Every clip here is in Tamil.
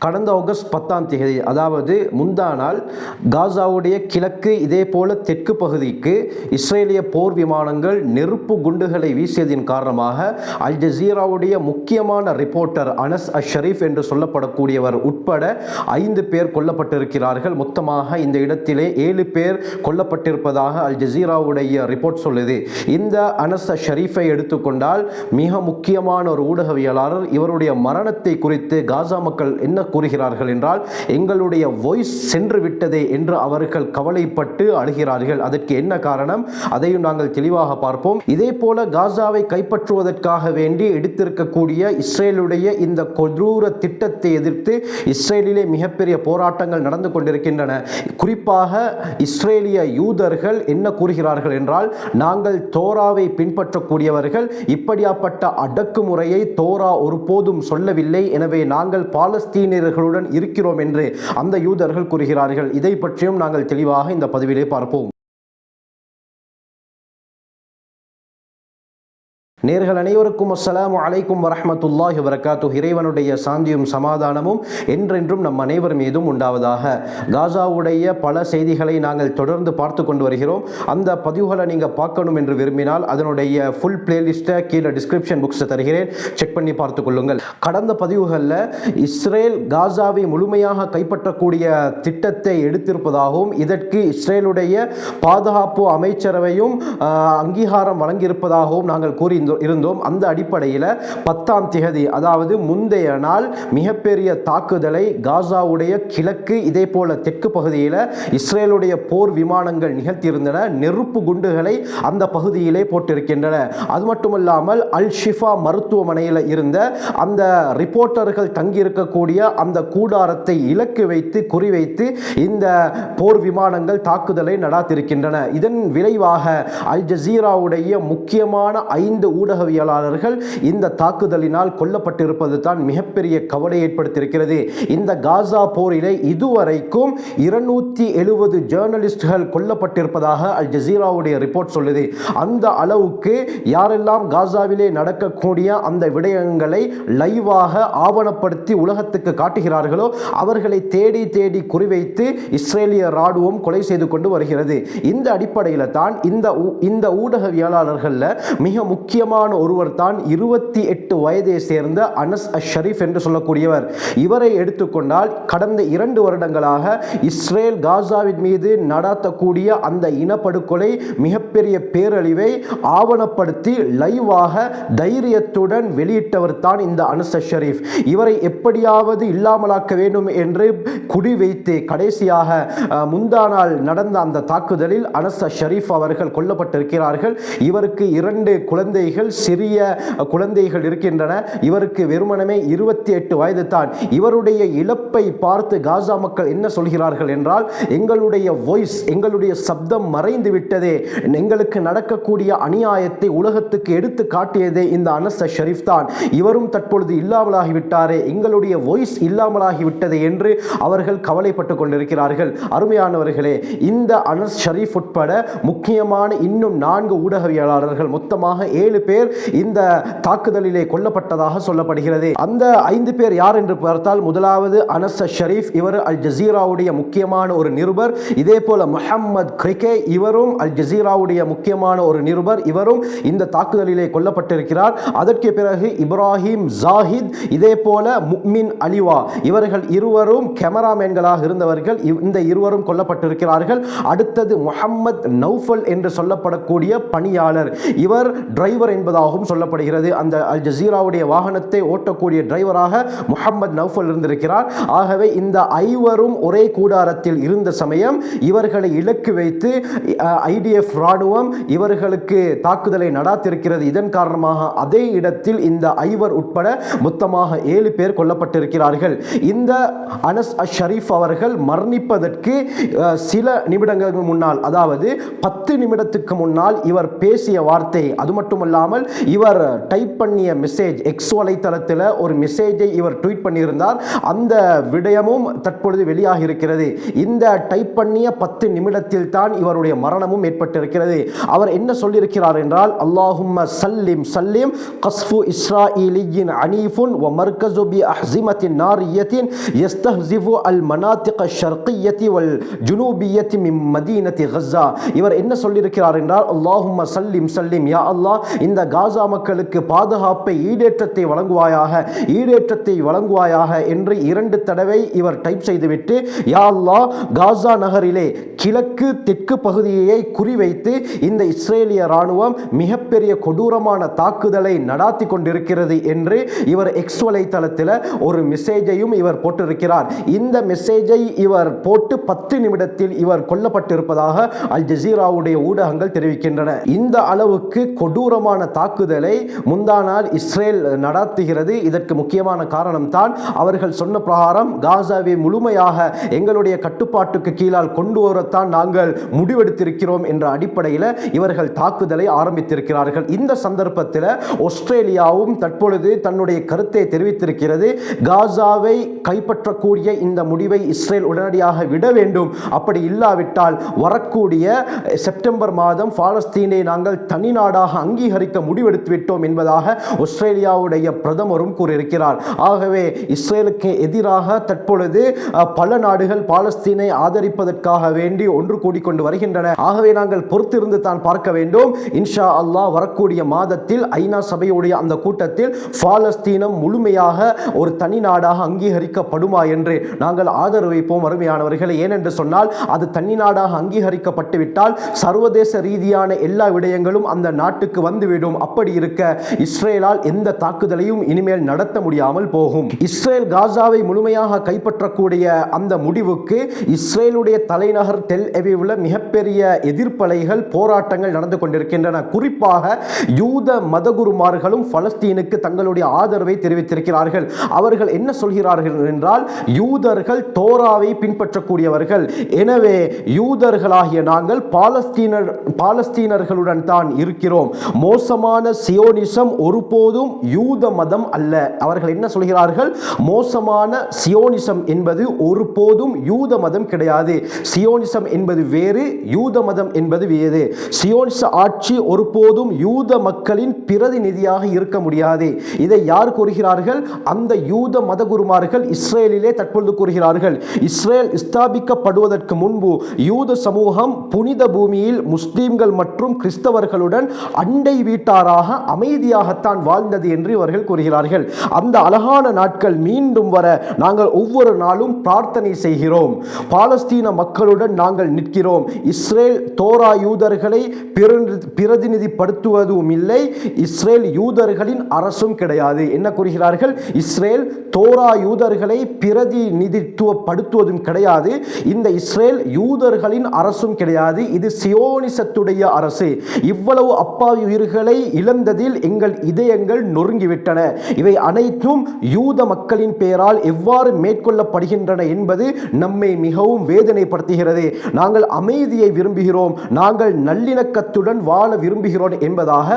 கடந்த ஆகஸ்ட் 10ஆம் தேதி, அதாவது முந்தா நாள், காசாவுடைய கிழக்கு இதே போல தெற்கு பகுதிக்கு இஸ்ரேலிய போர் விமானங்கள் நெருப்பு குண்டுகளை வீசியதின் காரணமாக அல் ஜசீராவுடைய முக்கியமான ரிப்போர்ட்டர் அனஸ் ஷரீஃப் என்று சொல்லப்படக்கூடியவர் உட்பட 5 பேர் கொல்லப்பட்டிருக்கிறார்கள். மொத்தமாக இந்த இடத்திலே 7 பேர் கொல்லப்பட்டிருப்பதாக அல் ஜசீராவுடைய ரிப்போர்ட் சொல்லுது. இந்த அனஸ் ஷரீஃபை எடுத்துக்கொண்டால் மிக முக்கியமான ஒரு ஊடகவியலாளர். இவருடைய மரணத்தை குறித்து காசா மக்கள் என்ன கூறுகிறார்கள் என்றால், எங்களுடைய வாய்ஸ் சென்று விட்டதே என்று அவர்கள் கவலைப்பட்டு அழுகிறார்கள். அதற்கு என்ன காரணம், அதையும் நாங்கள் தெளிவாக பார்ப்போம். இதே போல காசாவை கைப்பற்றுவதற்காக வேண்டி எடுத்திருக்கக்கூடிய இஸ்ரேலுடைய இந்த கொடூர திட்டத்தை எதிர்த்து இஸ்ரேலிலே மிகப்பெரிய போராட்டங்கள் நடந்து கொண்டிருக்கின்றன. குறிப்பாக இஸ்ரேலிய யூதர்கள் என்ன கூறுகிறார்கள் என்றால், நாங்கள் தோராவை பின்பற்றக்கூடியவர்கள், இப்படியாப்பட்ட அடக்குமுறையை தோரா ஒருபோதும் சொல்லவில்லை, எனவே நாங்கள் பாலஸ்தீனியர்களுடன் இருக்கிறோம் என்று அந்த யூதர்கள் கூறுகிறார்கள். இதை பற்றியும் நாங்கள் தெளிவாக இந்த பதிவிலே பார்ப்போம். நேர்கள் அனைவருக்கும் அஸ்ஸலாமு அலைக்கும் வரஹ்மத்துல்லாஹி வபரகாத்துஹு. இறைவனுடைய சாந்தியும் சமாதானமும் என்றென்றும் நம் அனைவர் மீதும் உண்டாவதாக. காசாவுடைய பல செய்திகளை நாங்கள் தொடர்ந்து பார்த்து கொண்டு வருகிறோம். அந்த பதிவுகளை நீங்கள் பார்க்கணும் என்று விரும்பினால் அதனுடைய ஃபுல் பிளேலிஸ்ட்டை கீழே டிஸ்கிரிப்ஷன் புக்ஸை தருகிறேன், செக் பண்ணி பார்த்து கொள்ளுங்கள். கடந்த பதிவுகளில் இஸ்ரேல் காசாவை முழுமையாக கைப்பற்றக்கூடிய திட்டத்தை எடுத்திருப்பதாகவும் இதற்கு இஸ்ரேலுடைய பாதுகாப்பு அமைச்சரவையும் அங்கீகாரம் வழங்கியிருப்பதாகவும் நாங்கள் கூறி இருந்தோம். அந்த அடிப்படையில் 10ஆம் தேதி, அதாவது முந்தைய நாள், மிகப்பெரிய தாக்குதலை காசாவுடைய கிழக்கு இதே போல தெற்கு பகுதியில் இஸ்ரேலுடைய போர் விமானங்கள் நிகழ்த்தியிருந்தன. நெருப்பு குண்டுகளை அந்த பகுதியிலே போட்டிருக்கின்றன. அது மட்டுமல்லாமல் அல் ஷிஃபா மருத்துவமனையில் இருந்த அந்த ரிப்போர்ட்டர்கள் தங்கியிருக்கக்கூடிய அந்த கூடாரத்தை இலக்கு வைத்து குறிவைத்து இந்த போர் விமானங்கள் தாக்குதலை நடாத்திருக்கின்றன. இதன் விளைவாக அல் ஜசீராவுடைய முக்கியமான 5 ஊடகவியலாளர்கள் இந்த தாக்குதலினால் கொல்லப்பட்டிருப்பது தான் மிகப்பெரிய கவலை ஏற்படுத்தியிருக்கிறது. இந்த காசா போரிலே இதுவரைக்கும் 270 ஜேர்னலிஸ்ட்கள் கொல்லப்பட்டிருப்பதாக அல் ஜசீராவுடைய ரிப்போர்ட் சொல்லுது. அந்த அளவுக்கு யாரெல்லாம் காசாவிலே நடக்கக்கூடிய அந்த விடயங்களை லைவாக ஆவணப்படுத்தி உலகத்துக்கு காட்டுகிறார்களோ அவர்களை தேடி தேடி குறிவைத்து இஸ்ரேலிய ராணுவம் கொலை செய்து கொண்டு வருகிறது. இந்த அடிப்படையில் தான் இந்த ஊடகவியலாளர்கள் மிக முக்கியமான ஒருவர் தான் 28 வயதை சேர்ந்த அனஸ் ஷரீஃப் என்று சொல்லக்கூடியவர். இவரை எடுத்துக்கொண்டால் கடந்த 2 வருடங்களாக இஸ்ரேல் காசாவின் மீது நடாத்தக்கூடிய அந்த இனப்படுகொலை மிகப்பெரிய பேரழிவை ஆவணப்படுத்தி லைவாக தைரியத்துடன் வெளியிட்டவர் தான் இந்த அனஸ் ஷரீஃப். இவரை எப்படியாவது இல்லாமலாக்க வேண்டும் என்று குறிவைத்து கடைசியாக முந்தா நாள் நடந்த அந்த தாக்குதலில் அனஸ் ஷரீஃப் அவர்கள் கொல்லப்பட்டிருக்கிறார்கள். இவருக்கு 2 குழந்தைகள், சிறிய குழந்தைகள் இருக்கின்றன. இவருக்கு வெறுமனமே 28 வயது தான். இவருடைய இழப்பை பார்த்து காசா மக்கள் என்ன சொல்கிறார்கள் என்றால், எங்களுடைய வாய்ஸ், எங்களுடைய சப்தம் மறைந்து விட்டதே, எங்களுக்கு நடக்கக்கூடிய அநியாயத்தை உலகத்துக்கு எடுத்து காட்டியதே இந்த அனஸ் ஷரீஃப் தான். இவரும் தற்பொழுது இல்லாமலாகிவிட்டாரே, எங்களுடைய வாய்ஸ் இல்லாமலாகிவிட்டது என்று அவர்கள் கவலைப்பட்டு கொண்டிருக்கிறார்கள். அருமையானவர்களே, இந்த அனஸ் ஷரீஃப் உட்பட முக்கியமான இன்னும் 4 ஊடகவியலாளர்கள், மொத்தமாக 7 பேர் இந்த தாக்குதலிலே கொல்லப்பட்டதாக சொல்லப்படுகிறது. அந்த 5 பேர் யார் என்று பார்த்தால், முதலாவது அனஸ் ஷரீஃப், இவர் அல் ஜசீராவுடைய முக்கியமான ஒரு நிருபர். இதே போல முஹம்மது கிரிகே, இவரும் அல் ஜசீராவுடைய முக்கியமான ஒரு நிருபர். இவரும் இந்த தாக்குதலிலே கொல்லப்பட்டிருக்கிறார். அதற்கு பிறகு இப்ராஹிம் ஜாஹித், இதே போல முக்மின் அலிவா, இவர்கள் இருவரும் கேமராமேன்களாக இருந்தவர்கள். இந்த இருவரும் கொல்லப்பட்டிருக்கிறார்கள். அடுத்தது முஹம்மது நௌஃபல் என்று சொல்லப்படக்கூடிய பணியாளர், இவர் டிரைவர் என்பதாகவும் சொல்லப்படுகிறது. அந்த அல் ஜசீராவுடைய வாகனத்தை ஓட்டக்கூடிய டிரைவராக முஹம்மது நௌஃபல் இருந்திருக்கிறார். ஆகவே இந்த 5வரும் ஒரே கூடாரத்தில் இருந்த சமயம் இவர்களை இலக்கு வைத்து ஐடிஎஃப் ராணுவம் இவர்களுக்கு தாக்குதலை நடாத்திருக்கிறது. இதன் காரணமாக அதே இடத்தில் இந்த 5 உட்பட மொத்தமாக 7 பேர் கொல்லப்பட்டிருக்கிறார்கள். இந்த அனஸ் ஷரீஃப் அவர்கள் மரணிப்பதற்கு சில நிமிடங்களுக்கு முன்னால், அதாவது 10 நிமிடத்துக்கு முன்னால் இவர் பேசிய வார்த்தை, அது மட்டுமல்ல இல்லாமல் இவர் டைப் பண்ணிய மெசேஜ் எக்ஸ் வலைத்தளத்தில் ஒரு மெசேஜை இவர் ட்வீட் பண்ணியிருந்தார். அந்த விடயமும் தற்பொழுது வெளியாகி இருக்கிறது. இந்த டைப் பண்ணிய 10 நிமிடத்தில் தான் இவருடைய மரணமும் ஏற்பட்டிருக்கிறது. அவர் என்ன சொல்லியிருக்கிறார் என்றால், அல்லாஹும்ம சல்லிம் சல்லிம் கஸ்ஃபு இஸ்ராஈலியின் அனீஃபுன் வ மர்கஸு பி அஹ்ஸிமத்தின் நாரியத்தின் யஸ்தஹ்ஸிஃபு அல் மனாத்திக ஷர்கிய்யத்தி வல் ஜுனூபிய்யத்தி மின் மதீனத்தி கஸ்ஸா. இவர் என்ன சொல்லியிருக்கிறார் என்றால், அல்லாஹும்ம சல்லிம் சல்லிம், யா அல்லாஹ் இந்த காசா மக்களுக்கு பாதுகாப்பை ஈடேற்றத்தை வழங்குவாயாக என்று 2 தடவை இவர் டைப் செய்துவிட்டு, யா அல்லாஹ் காசா நகரிலே கிழக்கு தெற்கு பகுதியை குறிவைத்து இந்த இஸ்ரேலிய ராணுவம் மிகப்பெரிய கொடூரமான தாக்குதலை நடாத்தி கொண்டிருக்கிறது என்று இவர் எக்ஸ் வலைத்தளத்தில் ஒரு மெசேஜையும் இவர் போட்டிருக்கிறார். இந்த மெசேஜை இவர் போட்டு 10 நிமிடத்தில் இவர் கொல்லப்பட்டிருப்பதாக அல் ஜசீராவுடைய ஊடகங்கள் தெரிவிக்கின்றன. இந்த அளவுக்கு கொடூரமான தாக்குதலை முந்தானால் இஸ்ரேல் நடாத்துகிறது. இதற்கு முக்கியமான காரணம் தான் அவர்கள் சொன்ன பிரகாரம் காசாவை முழுமையாக எங்களுடைய கட்டுப்பாட்டுக்கு கீழால் கொண்டு வரத்தான் நாங்கள் முடிவெடுத்திருக்கிறோம் என்ற அடிப்படையில் இவர்கள் தாக்குதலை ஆரம்பித்திருக்கிறார்கள். இந்த சந்தர்ப்பத்தில் ஆஸ்திரேலியாவும் தற்பொழுது தன்னுடைய கருத்தை தெரிவித்திருக்கிறது. காசாவை கைப்பற்றக்கூடிய இந்த முடிவை இஸ்ரேல் உடனடியாக விட வேண்டும். அப்படி இல்லாவிட்டால் வரக்கூடிய செப்டம்பர் மாதம் பாலஸ்தீனை நாங்கள் தனி நாடாக அங்கீகரிக்க முடிவெடுத்து விட்டோம் என்பதாக ஆஸ்திரேலியாவுடைய பிரதமரும் கூறியிருக்கிறார். ஆகவே இஸ்ரேலுக்கு எதிராக தற்பொழுது பல நாடுகள் பாலஸ்தீனை ஆதரிப்பதற்காக வேண்டி ஒன்று கூடிக்கொண்டு வருகின்றன. ஆகவே நாங்கள் பொறுத்திருந்து தான் பார்க்க வேண்டும். இன்ஷா அல்லாஹ் வரக்கூடிய மாதத்தில் ஐநா சபையுடைய அந்த கூட்டத்தில் பாலஸ்தீனம் முழுமையாக ஒரு தனி நாடாக அங்கீகரிக்கப்படுமா என்று நாங்கள் ஆதரவு வைப்போம் அருமையானவர்களே. ஏனென்று சொன்னால் அது தனி நாடாக அங்கீகரிக்கப்பட்டு விட்டால் சர்வதேச ரீதியான எல்லா விடயங்களும் அந்த நாட்டுக்கு வந்துவிடும். அப்படி இருக்க இஸ்ரேலால் எந்த தாக்குதலையும் இனிமேல் நடத்த முடியாமல் போகும். இஸ்ரேல் காசாவை முழுமையாக கைப்பற்றக்கூடிய அந்த முடிவுக்கு இஸ்ரேலுடைய தலைநகர் டெல் அவீவில் மிகப்பெரிய எதிர்ப்பலைகள் போராட்டங்கள் நடந்து கொண்டிருக்கின்றன. குறிப்பாக யூத மதகுருமார்களும் பலஸ்தீனுக்கு தங்களுடைய ஆதரவை தெரிவித்திருக்கிறார்கள். அவர்கள் என்ன சொல்கிறார்கள் என்றால், யூதர்கள் தோராவை பின்பற்றக்கூடியவர்கள், எனவே யூதர்களாகிய நாங்கள் பாலஸ்தீனர்களுடன் தான் இருக்கிறோம். மோசமான சியோனிசம் ஒருபோதும் யூத மதம் அல்ல. அவர்கள் என்ன சொல்கிறார்கள்? மோசமான சியோனிசம் என்பது ஒருபோதும் யூத மதம் கிடையாது. சியோனிசம் என்பது வேறு, யூத மதம் என்பது வேறு. சியோனிச ஆட்சி ஒருபோதும் யூத மக்களின் பிரதிநிதியாக இருக்க முடியாது. இதை யார் கூறுகிறார்கள்? அந்த யூத மதகுருமார்கள் இஸ்ரேலிலே தற்பொழுது கூறுகிறார்கள். இஸ்ரேல் ஸ்தாபிக்கப்படுவதற்கு முன்பு யூத சமூகம் புனித பூமியில் முஸ்லிம்கள் மற்றும் கிறிஸ்தவர்களுடன் அண்டை வீட்டாராக அமைதியாகத்தான் வாழ்ந்தது என்று இவர்கள் கூறுகிறார்கள். அந்த அழகான நாட்கள் மீண்டும் வர நாங்கள் ஒவ்வொரு நாளும் பிரார்த்தனை செய்கிறோம். பாலஸ்தீன மக்களுடன் நாங்கள் நிற்கிறோம். இஸ்ரேல் தோரா யூதர்களை பிரதிநிதிப்படுத்துவதும் இல்லை, இஸ்ரேல் யூதர்களின் அரசும் கிடையாது. என்ன கூறுகிறார்கள்? இஸ்ரேல் தோரா யூதர்களை பிரதிநிதித்துவப்படுத்துவதும் கிடையாது. இந்த இஸ்ரேல் யூதர்களின் அரசும் கிடையாது. இது சியோனிசத்துடைய அரசு. இவ்வளவு அப்பாவி உயிர்களை இழந்ததில் எங்கள் இதயங்கள் நொறுங்கிவிட்டன. இவை அனைத்தும் யூத மக்களின் பெயரால் எவ்வாறு மேற்கொள்ளப்படுகின்றன என்பது நம்மை மிகவும் வேதனைப்படுத்துகிறது. நாங்கள் அமைதியை விரும்புகிறோம், நாங்கள் நல்லிணக்கத்துடன் வாழ விரும்புகிறோம் என்பதாக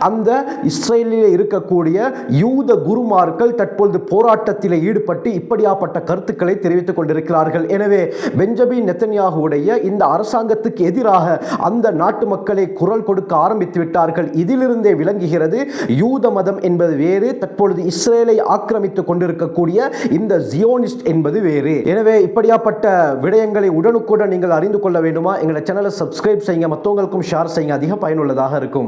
அந்த இஸ்ரேலில் இருக்கக்கூடிய யூத குருமார்கள் தற்பொழுது போராட்டத்தில் ஈடுபட்டு இப்படியாப்பட்ட கருத்துக்களை தெரிவித்துக் கொண்டிருக்கிறார்கள். எனவே பெஞ்சமின் நெத்தன்யாகுவுடைய இந்த அரசாங்கத்துக்கு எதிராக அந்த நாட்டு மக்களை குரல் கொடுக்க ஆரம்பித்து விட்டார்கள். இதிலிருந்தே விளங்குகிறது யூத மதம் என்பது வேறு, தற்பொழுது இஸ்ரேலை ஆக்கிரமித்துக் கொண்டிருக்கக்கூடிய இந்த ஜியோனிஸ்ட் என்பது வேறு. எனவே இப்படியாப்பட்ட விடயங்களை உடனுக்குடன் நீங்கள் அறிந்து கொள்ள வேண்டுமா? எங்களை சேனலை சப்ஸ்கிரைப் செய்யுங்க, மற்றவங்களுக்கும் ஷேர் செய்யுங்க, அதிக பயனுள்ளதாக இருக்கும்.